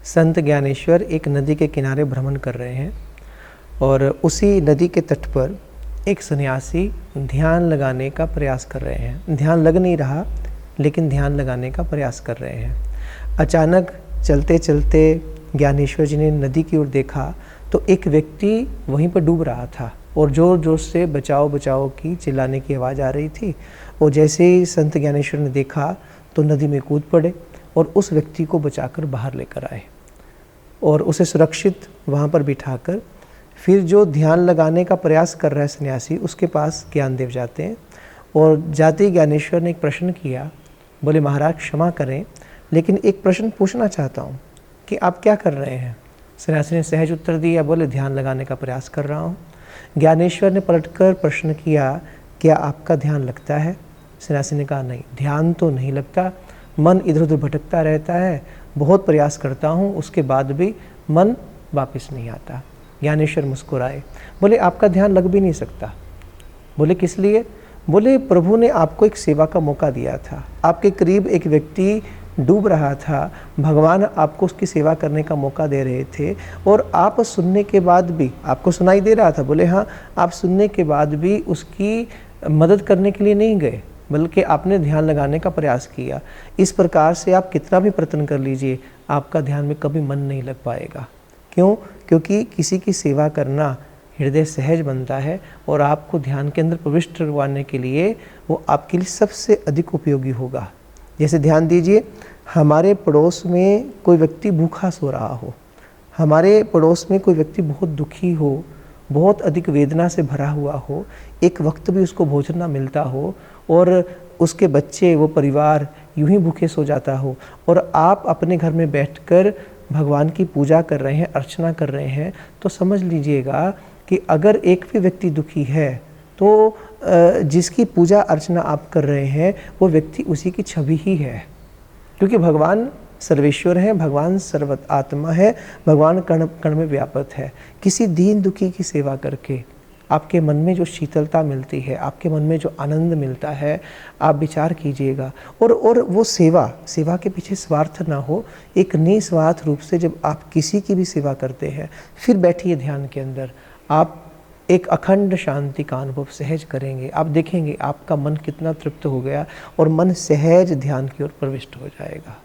संत ज्ञानेश्वर एक नदी के किनारे भ्रमण कर रहे हैं और उसी नदी के तट पर एक सन्यासी ध्यान लगाने का प्रयास कर रहे हैं। ध्यान लग नहीं रहा, लेकिन ध्यान लगाने का प्रयास कर रहे हैं। अचानक चलते चलते ज्ञानेश्वर जी ने नदी की ओर देखा तो एक व्यक्ति वहीं पर डूब रहा था और जोर जोर से बचाओ बचाओ की चिल्लाने की आवाज़ आ रही थी। और जैसे ही संत ज्ञानेश्वर ने देखा तो नदी में कूद पड़े और उस व्यक्ति को बचाकर बाहर लेकर आए और उसे सुरक्षित वहाँ पर बिठाकर फिर जो ध्यान लगाने का प्रयास कर रहा है सन्यासी, उसके पास ज्ञानदेव जाते हैं। और जाते ही ज्ञानेश्वर ने एक प्रश्न किया। बोले, महाराज क्षमा करें, लेकिन एक प्रश्न पूछना चाहता हूँ कि आप क्या कर रहे हैं? सन्यासी ने सहज उत्तर दिया, बोले ध्यान लगाने का प्रयास कर रहा हूँ। ज्ञानेश्वर ने पलटकर प्रश्न किया, क्या आपका ध्यान लगता है? सन्यासी ने कहा, नहीं, ध्यान तो नहीं लगता, मन इधर उधर भटकता रहता है, बहुत प्रयास करता हूँ, उसके बाद भी मन वापस नहीं आता। ज्ञानेश्वर मुस्कुराए, बोले आपका ध्यान लग भी नहीं सकता। बोले किस लिए? बोले प्रभु ने आपको एक सेवा का मौका दिया था, आपके करीब एक व्यक्ति डूब रहा था, भगवान आपको उसकी सेवा करने का मौका दे रहे थे और आप सुनने के बाद भी, आपको सुनाई दे रहा था? बोले हाँ। आप सुनने के बाद भी उसकी मदद करने के लिए नहीं गए, बल्कि आपने ध्यान लगाने का प्रयास किया। इस प्रकार से आप कितना भी प्रयत्न कर लीजिए, आपका ध्यान में कभी मन नहीं लग पाएगा। क्यों? क्योंकि किसी की सेवा करना हृदय सहज बनता है और आपको ध्यान के अंदर प्रविष्ट करवाने के लिए वो आपके लिए सबसे अधिक उपयोगी होगा। जैसे ध्यान दीजिए, हमारे पड़ोस में कोई व्यक्ति भूखा सो रहा हो, हमारे पड़ोस में कोई व्यक्ति बहुत दुखी हो, बहुत अधिक वेदना से भरा हुआ हो, एक वक्त भी उसको भोजन ना मिलता हो और उसके बच्चे, वो परिवार यूं ही भूखे सो जाता हो और आप अपने घर में बैठकर भगवान की पूजा कर रहे हैं, अर्चना कर रहे हैं, तो समझ लीजिएगा कि अगर एक भी व्यक्ति दुखी है तो जिसकी पूजा अर्चना आप कर रहे हैं वो व्यक्ति उसी की छवि ही है। क्योंकि भगवान सर्वेश्वर है, भगवान सर्व आत्मा है, भगवान कण कण में व्यापक है। किसी दीन दुखी की सेवा करके आपके मन में जो शीतलता मिलती है, आपके मन में जो आनंद मिलता है, आप विचार कीजिएगा। और वो सेवा के पीछे स्वार्थ ना हो, एक निस्वार्थ रूप से जब आप किसी की भी सेवा करते हैं, फिर बैठिए ध्यान के अंदर, आप एक अखंड शांति का अनुभव सहज करेंगे। आप देखेंगे आपका मन कितना तृप्त हो गया और मन सहज ध्यान की ओर प्रविष्ट हो जाएगा।